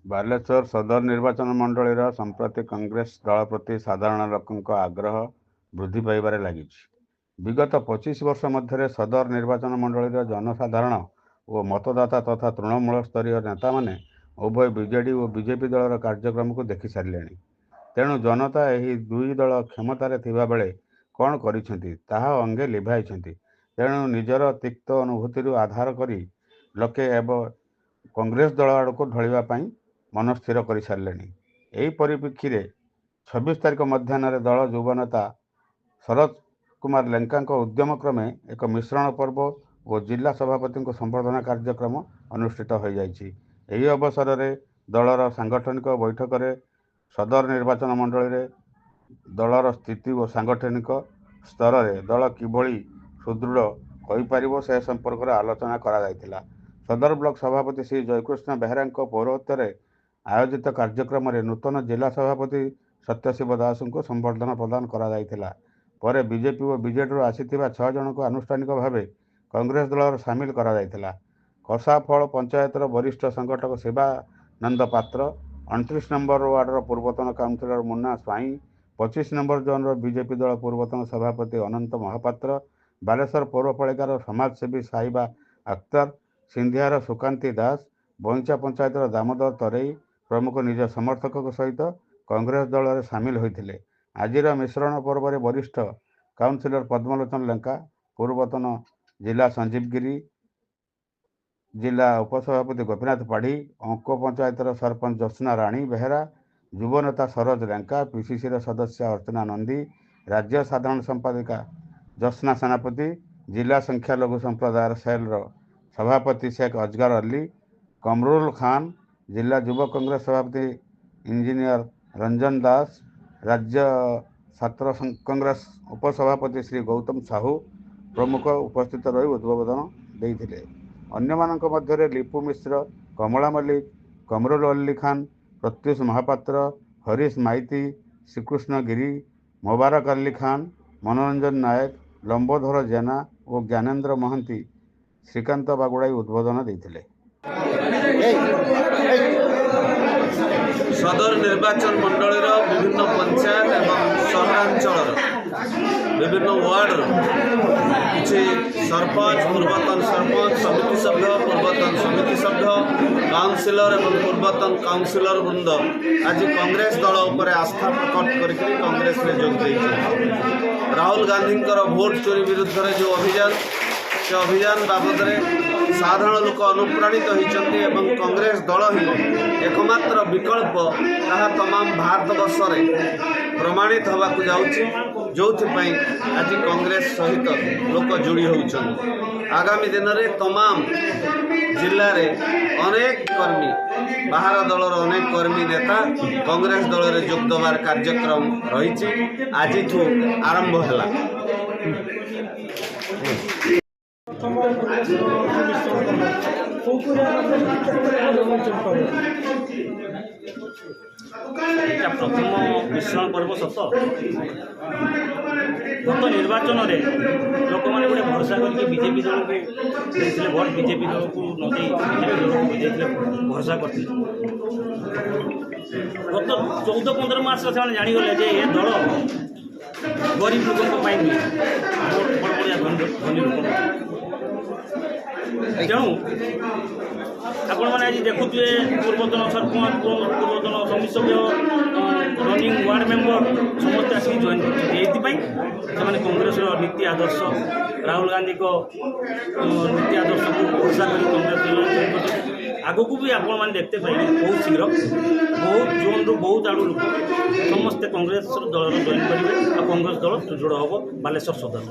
ବାଲେଶ୍ୱର ସଦର ନିର୍ବାଚନ ମଣ୍ଡଳୀର ସମ୍ପ୍ରତି କଂଗ୍ରେସ ଦଳ ପ୍ରତି ସାଧାରଣ ଲୋକଙ୍କ ଆଗ୍ରହ ବୃଦ୍ଧି ପାଇବାରେ ଲାଗିଛି। ବିଗତ 25 ବର୍ଷ ମଧ୍ୟରେ ସଦର ନିର୍ବାଚନ ମଣ୍ଡଳୀର ଜନସାଧାରଣ ଓ ମତଦାତା ତଥା ତୃଣମୂଳ ସ୍ତରୀୟ ନେତାମାନେ ଉଭୟ ବିଜେଡି ଓ ବିଜେପି ଦଳର କାର୍ଯ୍ୟକ୍ରମକୁ ଦେଖି ସାରିଲେଣି। ତେଣୁ ଜନତା ଏହି ଦୁଇ ଦଳ କ୍ଷମତାରେ ଥିବାବେଳେ କ'ଣ କରିଛନ୍ତି ତାହା ଅଙ୍ଗେ ଲିଭାଇଛନ୍ତି। ତେଣୁ ନିଜର ତିକ୍ତ ଅନୁଭୂତିରୁ ଆଧାର କରି ଲୋକେ ଏବେ କଂଗ୍ରେସ ଦଳ ଆଡ଼କୁ ଢଳିବା ପାଇଁ ମନ ସ୍ଥିର କରିସାରିଲେଣି। ଏହି ପରିପ୍ରେକ୍ଷୀରେ 26 ତାରିଖ ମଧ୍ୟାହ୍ନରେ ଦଳ ଯୁବ ନେତା ଶରତ କୁମାର ଲେଙ୍କାଙ୍କ ଉଦ୍ୟମ କ୍ରମେ ଏକ ମିଶ୍ରଣ ପର୍ବ ଓ ଜିଲ୍ଲା ସଭାପତିଙ୍କ ସମ୍ବର୍ଦ୍ଧନା କାର୍ଯ୍ୟକ୍ରମ ଅନୁଷ୍ଠିତ ହୋଇଯାଇଛି। ଏହି ଅବସରରେ ଦଳର ସାଂଗଠନିକ ବୈଠକରେ ସଦର ନିର୍ବାଚନ ମଣ୍ଡଳୀରେ ଦଳର ସ୍ଥିତି ଓ ସାଂଗଠନିକ ସ୍ତରରେ ଦଳ କିଭଳି ସୁଦୃଢ଼ ହୋଇପାରିବ ସେ ସମ୍ପର୍କରେ ଆଲୋଚନା କରାଯାଇଥିଲା। ସଦର ବ୍ଲକ ସଭାପତି ଶ୍ରୀ ଜୟକୃଷ୍ଣ ବେହେରାଙ୍କ ପୌରୋହିତ୍ୟରେ ଆୟୋଜିତ କାର୍ଯ୍ୟକ୍ରମରେ ନୂତନ ଜିଲ୍ଲା ସଭାପତି ସତ୍ୟଶିବ ଦାସଙ୍କୁ ସମ୍ବର୍ଦ୍ଧନା ପ୍ରଦାନ କରାଯାଇଥିଲା। ପରେ ବିଜେପି ଓ ବିଜେଡିରୁ ଆସିଥିବା 6 ଜଣଙ୍କୁ ଆନୁଷ୍ଠାନିକ ଭାବେ କଂଗ୍ରେସ ଦଳରେ ସାମିଲ କରାଯାଇଥିଲା। କସାଫଳ ପଞ୍ଚାୟତର ବରିଷ୍ଠ ସଂଗଠକ ଶିବାନନ୍ଦ ପାତ୍ର, 29 ନମ୍ବର ୱାର୍ଡର ପୂର୍ବତନ କାଉନସିଲର ମୁନ୍ନା ସ୍ୱାଇଁ, 25 ନମ୍ବର ଜୋନ୍ର ବିଜେପି ଦଳ ପୂର୍ବତନ ସଭାପତି ଅନନ୍ତ ମହାପାତ୍ର, ବାଲେଶ୍ୱର ପୌରପାଳିକାର ସମାଜସେବୀ ସାହିବା ଆକ୍ତର, ସିନ୍ଧିଆର ସୁକାନ୍ତି ଦାସ, ବଇଞ୍ଚା ପଞ୍ଚାୟତର ଦାମୋଦର ତରେଇ ପ୍ରମୁଖ ନିଜ ସମର୍ଥକଙ୍କ ସହିତ କଂଗ୍ରେସ ଦଳରେ ସାମିଲ ହୋଇଥିଲେ। ଆଜିର ମିଶ୍ରଣ ପର୍ବରେ ବରିଷ୍ଠ କାଉନସିଲର ପଦ୍ମଲୋଚନ ଲେଙ୍କା, ପୂର୍ବତନ ଜିଲ୍ଲା ସଞ୍ଜୀବ ଗିରି, ଜିଲ୍ଲା ଉପସଭାପତି ଗୋପୀନାଥ ପାଢ଼ୀ, ଅଙ୍କ ପଞ୍ଚାୟତର ସରପଞ୍ଚ ଜ୍ୟୋତ୍ସ୍ନା ରାଣୀ ବେହେରା, ଯୁବ ନେତା ସରୋଜ ଲେଙ୍କା, ପିସିସିର ସଦସ୍ୟା ଅର୍ଚ୍ଚନା ନନ୍ଦୀ, ରାଜ୍ୟ ସାଧାରଣ ସମ୍ପାଦିକା ଜ୍ୟୋତ୍ସ୍ନା ସେନାପତି, ଜିଲ୍ଲା ସଂଖ୍ୟାଲଘୁ ସମ୍ପ୍ରଦାୟର ସେଲ୍ର ସଭାପତି ଶେଖ ଅଜଗର ଅଲି, କମରୁଲ ଖାନ, ଜିଲ୍ଲା ଯୁବ କଂଗ୍ରେସ ସଭାପତି ଇଞ୍ଜିନିୟର ରଞ୍ଜନ ଦାସ, ରାଜ୍ୟ ଛାତ୍ର କଂଗ୍ରେସ ଉପସଭାପତି ଶ୍ରୀ ଗୌତମ ସାହୁ ପ୍ରମୁଖ ଉପସ୍ଥିତ ରହି ଉଦ୍ବୋଧନ ଦେଇଥିଲେ। ଅନ୍ୟମାନଙ୍କ ମଧ୍ୟରେ ଲିପୁ ମିଶ୍ର, କମଳା ମଲ୍ଲିକ, କମରୁଲ ଅଲି ଖାନ, ପ୍ରତ୍ୟୁଷ ମହାପାତ୍ର, ହରିଶ ମାଇତି, ଶ୍ରୀକୃଷ୍ଣ ଗିରି, ମୋବାରକ ଅଲି ଖାନ, ମନୋରଞ୍ଜନ ନାୟକ, ଲମ୍ବୋଧର ଜେନା ଓ ଜ୍ଞାନେନ୍ଦ୍ର ମହାନ୍ତି ଶ୍ରୀକାନ୍ତ ବାଗୁଡ଼ାଇ ଉଦ୍ବୋଧନ ଦେଇଥିଲେ। ସଦର ନିର୍ବାଚନ ମଣ୍ଡଳୀର ବିଭିନ୍ନ ପଞ୍ଚାୟତ ଏବଂ ସହରାଞ୍ଚଳର ବିଭିନ୍ନ ୱାର୍ଡର କିଛି ସରପଞ୍ଚ, ପୂର୍ବତନ ସରପଞ୍ଚ, ସମିତି ସଭ୍ୟ, ପୂର୍ବତନ ସମିତି ସଭ୍ୟ, କାଉନସିଲର ଏବଂ ପୂର୍ବତନ କାଉନସିଲର ବୃନ୍ଦ ଆଜି କଂଗ୍ରେସ ଦଳ ଉପରେ ଆସ୍ଥା ପ୍ରକଟ କରିକି କଂଗ୍ରେସରେ ଯୋଗ ଦେଇଛନ୍ତି। ରାହୁଲ ଗାନ୍ଧୀଙ୍କର ଭୋଟ ଚୋରି ବିରୁଦ୍ଧରେ ଯେଉଁ ଅଭିଯାନ, ସେ ଅଭିଯାନ ବାବଦରେ ସାଧାରଣ ଲୋକ ଅନୁପ୍ରାଣିତ ହୋଇଛନ୍ତି ଏବଂ କଂଗ୍ରେସ ଦଳ ହିଁ ଏକମାତ୍ର ବିକଳ୍ପ ତାହା ତମାମ ଭାରତବର୍ଷରେ ପ୍ରମାଣିତ ହେବାକୁ ଯାଉଛି, ଯେଉଁଥିପାଇଁ ଆଜି କଂଗ୍ରେସ ସହିତ ଲୋକ ଯୋଡ଼ି ହେଉଛନ୍ତି। ଆଗାମୀ ଦିନରେ ତମାମ ଜିଲ୍ଲାରେ ଅନେକ କର୍ମୀ, ବାହାର ଦଳର ଅନେକ କର୍ମୀ ନେତା କଂଗ୍ରେସ ଦଳରେ ଯୋଗ ଦେବାର କାର୍ଯ୍ୟକ୍ରମ ରହିଛି, ଆଜିଠୁ ଆରମ୍ଭ ହେଲା। এটা প্রথম মিশ্রণ পর্ব সত গত নির্বাচনের লোক মানে গোটে ভরসা করি বিজেপি দলক দিয়ে ভোট, বিজেপি দলক নদী বিজেপি দলক বুঝাইলে ভরসা করলে গত 14-15 মাস সে জাঁগলে যে এ দল গরিব লোক ভোট বড় বড়িয়া ধনী লোক। তেণু ଆପଣ ମାନେ ଆଜି ଦେଖୁଥିବେ ପୂର୍ବତନ ସରପଞ୍ଚ, ପୂର୍ବତନ ସମିତି ସଭ୍ୟ, ରନିଂ ୱାର୍ଡ ମେମ୍ବର ସମସ୍ତେ ଆସିକି ଜଏନ୍ କରୁଛନ୍ତି। ଏଇଥିପାଇଁ ସେମାନେ କଂଗ୍ରେସର ନୀତି ଆଦର୍ଶ, ରାହୁଲ ଗାନ୍ଧୀଙ୍କ ନୀତି ଆଦର୍ଶକୁ ଭରସା କରି କଂଗ୍ରେସ ଜଏନ୍ କରୁଛନ୍ତି। ଆଗକୁ ବି ଆପଣମାନେ ଦେଖତେ ପାଇବେ ବହୁତ ଶୀଘ୍ର ବହୁତ ଜୋନ୍ରୁ ବହୁତ ଆଡ଼ୁ ଲୋକ ସମସ୍ତେ କଂଗ୍ରେସ ଦଳର ଜଏନ୍ କରିବେ ଆଉ କଂଗ୍ରେସ ଦଳ ସୁଦୃଢ଼ ହେବ ବାଲେଶ୍ୱର ସଦର।